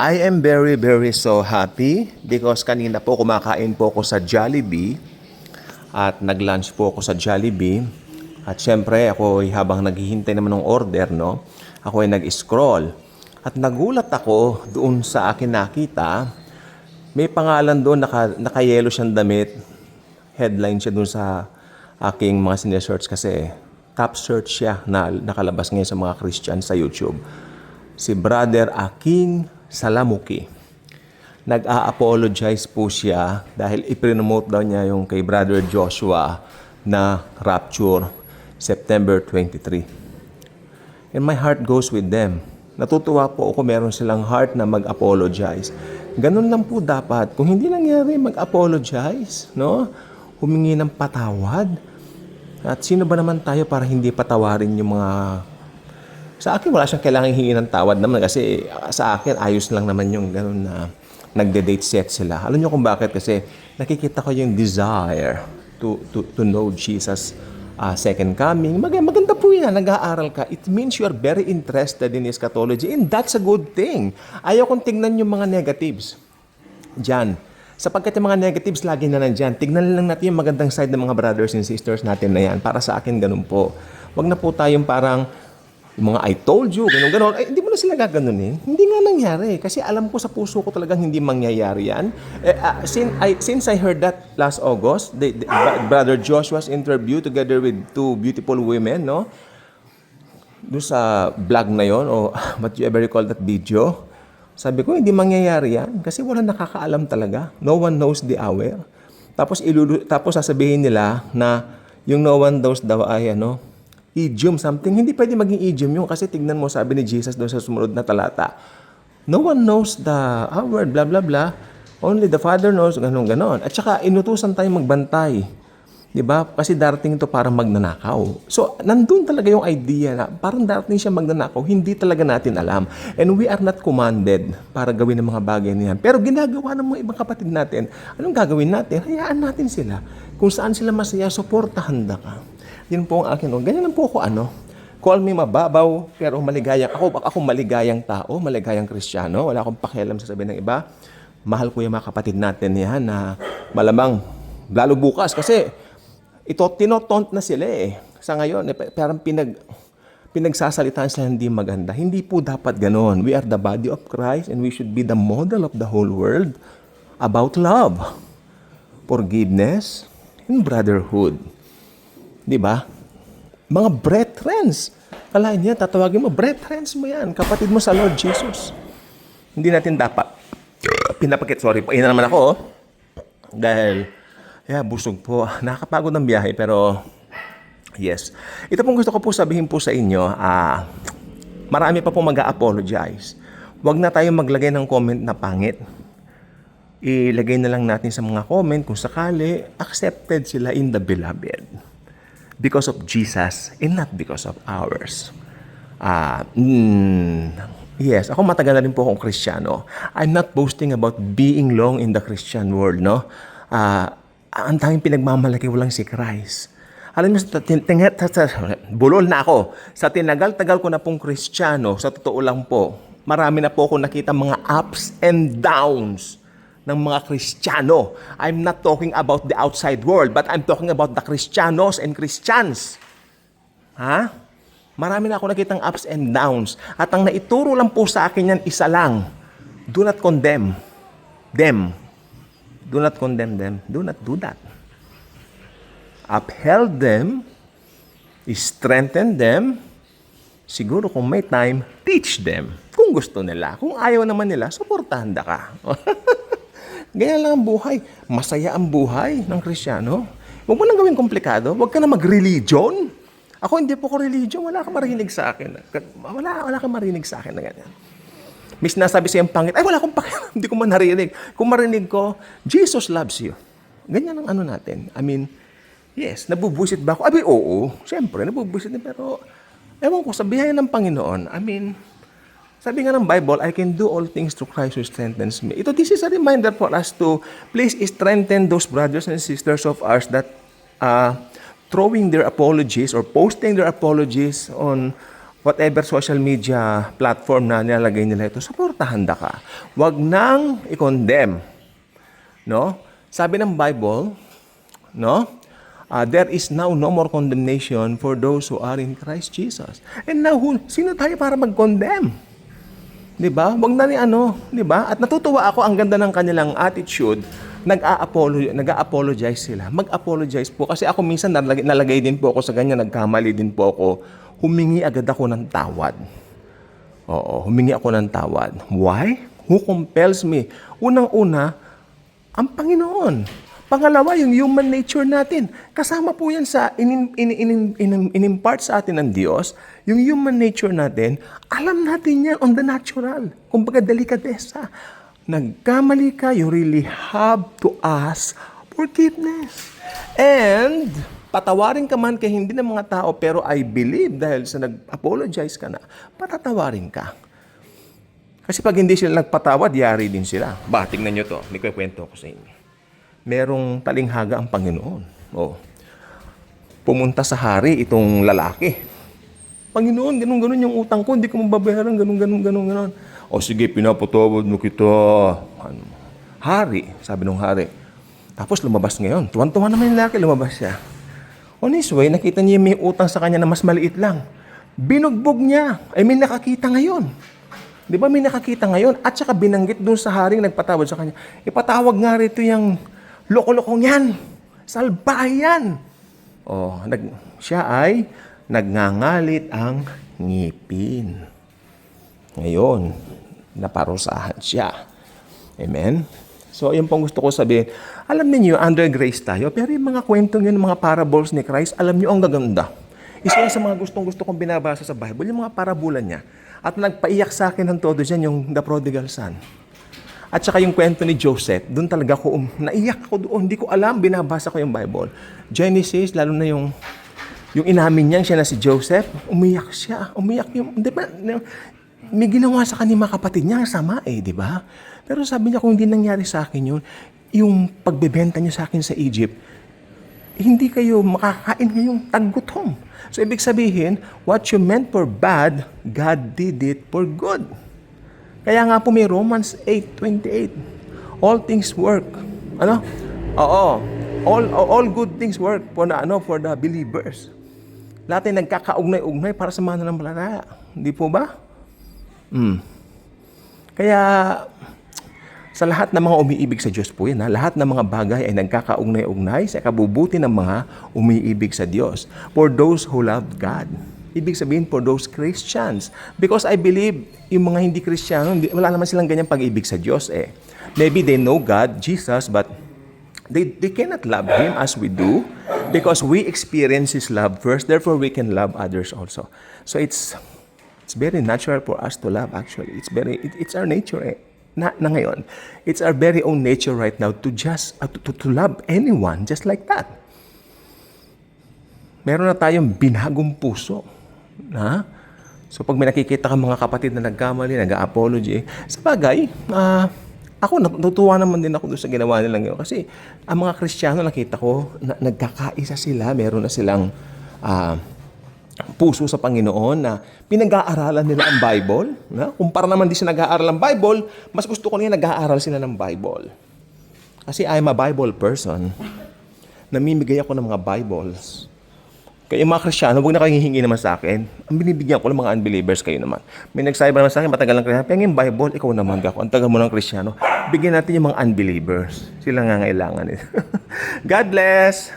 I am very, very so happy because kanina po kumakain po ako sa Jollibee at nag-lunch po ako sa Jollibee. At syempre, ako habang naghihintay naman ng order, no, ako ay nag-scroll. At nagulat ako doon sa akin nakita, may pangalan doon, naka-yellow siyang damit. Headline siya doon sa aking mga sinesearch kasi top search siya na nakalabas ngayon sa mga Christian sa YouTube. Si Brother Aking Salamuki. Nag-a-apologize po siya dahil ipromote daw niya yung kay Brother Joshua na rapture September 23. And my heart goes with them. Natutuwa po ako meron silang heart na mag-apologize. Ganun lang po dapat. Kung hindi nangyari, mag-apologize, no? Humingi ng patawad. At sino ba naman tayo para hindi patawarin yung mga... Sa akin, wala siyang kailangang hingi ng tawad naman kasi sa akin, ayos lang naman yung ganun na nagde-date set sila. Alam niyo kung bakit? Kasi nakikita ko yung desire to know Jesus second coming. Maganda po yan, nag-aaral ka. It means you are very interested in eschatology and that's a good thing. Ayaw kong tignan yung mga negatives diyan. Sapagkat yung mga negatives lagi na nandyan. Tignan lang natin yung magandang side ng mga brothers and sisters natin na yan. Para sa akin, ganun po. Wag na po tayong parang yung mga I told you, ganun. Ay, hindi mo na sila gaganunin. Hindi nga nangyari. Kasi alam ko sa puso ko talagang hindi mangyayari yan. Since I heard that last August, Brother Joshua's interview together with two beautiful women, no? Doon sa vlog na yon o what you ever call that video, sabi ko, hindi mangyayari yan. Kasi wala nakakaalam talaga. No one knows the hour. Tapos sasabihin nila na yung no one knows daw ay idiom something. Hindi pwede maging idiom yun kasi tignan mo, sabi ni Jesus doon sa sumunod na talata. No one knows the hour, blah, blah, blah. Only the Father knows, ganon. At saka, inutusan tayong magbantay. Diba? Kasi darating ito para magnanakaw. So, nandun talaga yung idea na parang darating siya magnanakaw, hindi talaga natin alam. And we are not commanded para gawin ang mga bagay niyan. Pero ginagawa ng mga ibang kapatid natin, anong gagawin natin? Hayaan natin sila. Kung saan sila masaya, suportahan ka. Yun po ang akin. Ganyan lang po ako, call me mababaw, pero maligayang. Ako maligayang tao, maligayang Kristiyano. Wala akong pakialam sa sabihin ng iba. Mahal ko yung mga kapatid natin yan na malamang, lalo bukas. Kasi ito, tinotont na sila Sa ngayon, parang pinagsasalitaan sila hindi maganda. Hindi po dapat ganon. We are the body of Christ and we should be the model of the whole world about love, forgiveness, and brotherhood. Di ba? Mga brethrens. Kalahin niya, tatawagin mo, brethrens mo yan. Kapatid mo sa Lord Jesus. Hindi natin dapat pinapakit. Sorry po, ina naman ako. Dahil, busog po. Nakakapagod ng biyahe, pero yes. Ito pong gusto ko po sabihin po sa inyo, marami pa po mag-a-apologize. Huwag na tayong maglagay ng comment na pangit. Ilagay na lang natin sa mga comment kung sakali, accepted sila in the beloved. Because of Jesus and not because of ours. Yes, ako matagal na rin po akong Kristiyano. I'm not boasting about being long in the Christian world, no? Ang tanging pinagmamalaki walang si Christ. Alam niyo, bulol na ako. Sa tinagal-tagal ko na pong Kristiyano, sa totoo lang po, marami na po ako nakita mga ups and downs ng mga Kristiyano. I'm not talking about the outside world, but I'm talking about the Kristiyanos and Christians. Marami na ako nakitang ups and downs. At ang naituro lang po sa akin yan, isa lang. Do not condemn them. Do not condemn them. Do not do that. Upheld them, strengthen them, siguro kung may time, teach them. Kung gusto nila. Kung ayaw naman nila, suportahan ka. Ganyan lang ang buhay. Masaya ang buhay ng Kristiyano. Huwag mo nang gawin komplikado. Huwag ka na mag-religion. Ako hindi po ko religion. Wala kang marinig sa akin. Wala kang marinig sa akin na ganyan. May sinasabi sa'yo yung pangit. Ay, wala akong pakialam. Hindi ko man narinig. Kung marinig ko, Jesus loves you. Ganyan ang natin. I mean, yes, nabubusit ba ako? Abi, oo. Siyempre, nabubusit din. Pero, ewan ko, sa biyaya ng Panginoon, I mean, sabi nga ng Bible, I can do all things through Christ who strengthens me. This is a reminder for us to please strengthen those brothers and sisters of ours that throwing their apologies or posting their apologies whatever social media platform na nilalagay nila ito, suportahan ka. Huwag nang i-condemn. No? Sabi ng Bible, no? There is now no more condemnation for those who are in Christ Jesus. And now, sino tayo para mag-condemn? 'Di ba? Wag na ni 'di ba? At natutuwa ako, ang ganda ng kanilang attitude. Nag-apologize sila. Mag-apologize po kasi ako minsan nalagay din po ako sa ganyan, nagkamali din po ako. Humingi agad ako ng tawad. Oo, humingi ako ng tawad. Why? Who compels me? Unang-una, ang Panginoon. Pangalawa, yung human nature natin. Kasama po yan sa in-impart sa atin ng Diyos. Yung human nature natin, alam natin yan on the natural. Kumbaga, delikadesa. Nagkamali ka, you really have to ask forgiveness. And patawarin ka man kay hindi ng mga tao, pero I believe dahil sa nag-apologize ka na, patatawarin ka. Kasi pag hindi sila nagpatawad, yari din sila. Tingnan nyo to, may kwento ko sa inyo. Merong talinghaga ang Panginoon. Pumunta sa hari itong lalaki. Panginoon, ganun-ganun yung utang ko, hindi ko mababayaran, ganun-ganun. Sige, pinapatawad mo kita. Hari, sabi nung hari. Tapos lumabas ngayon. Tuwan-tuwan naman yung lalaki, lumabas siya. On his way, nakita niya may utang sa kanya na mas maliit lang. Binugbog niya. May nakakita ngayon. Di ba may nakakita ngayon? At saka binanggit doon sa haring nagpatawad sa kanya. Ipatawag nga rito yung loko-lokong yan. Salbahe yan. Siya ay nagngangalit ang ngipin. Ngayon, naparusahan siya. Amen? So, yun pong gusto ko sabihin. Alam niyo, under grace tayo, pero yung mga kwentong yun, mga parables ni Christ, alam niyo, ang gaganda. Isa yan sa mga gustong-gusto kong binabasa sa Bible, yung mga parabola niya. At nagpaiyak sa akin ng todo dyan, yung The Prodigal Son. At saka yung kwento ni Joseph, doon talaga ko, naiyak ako doon. Hindi ko alam, binabasa ko yung Bible. Genesis, lalo na yung inamin niya, siya na si Joseph, umiyak siya. Umiyak yung, di ba, may ginawa sa kanya mga kapatid niya, sama di ba? Pero sabi niya, kung hindi nangyari sa akin yun, yung pagbebenta niya sa akin sa Egypt, hindi kayo makakain ngayong taggutom. So, ibig sabihin, what you meant for bad, God did it for good. Kaya nga po may Romans 8:28. All things work. All good things work for the believers. Lahat ay nagkakaugnay-ugnay para sa mga mananampalataya. Hindi po ba? Kaya sa lahat ng mga umiibig sa Diyos po yan, lahat ng mga bagay ay nagkakaugnay-ugnay sa kabubuti ng mga umiibig sa Diyos. For those who love God. Ibig sabihin, for those Christians. Because I believe, yung mga hindi Kristiyano, wala naman silang ganyang pag-ibig sa Diyos Maybe they know God, Jesus, but they cannot love Him as we do because we experience His love first. Therefore, we can love others also. So it's very natural for us to love actually. It's our nature na ngayon. It's our very own nature right now to just to love anyone just like that. Meron na tayong binagong puso. So pag may nakikita ka mga kapatid na nagkamali, nag-apology, sa bagay, ako natutuwa naman din ako doon sa ginawa nilang yun. Kasi ang mga Kristiyano nakita ko, nagkakaisa sila, meron na silang puso sa Panginoon na pinag-aaralan nila ang Bible. Kumpara naman di sila nag-aaral ng Bible, mas gusto ko nila nag-aaral sila ng Bible. Kasi I'm a Bible person. Namimigay ako ng mga Bibles. Kaya yung mga Kristiyano, huwag na kayong hihingi naman sa akin. Ang binibigyan ko ng mga unbelievers kayo naman. May nagsabi naman sa akin, matagal lang Kristiyano. Pengin Bible, ikaw naman ako. Ang tagal mo ng Kristiyano. Bigyan natin yung mga unbelievers. Sila nga ngailangan. God bless!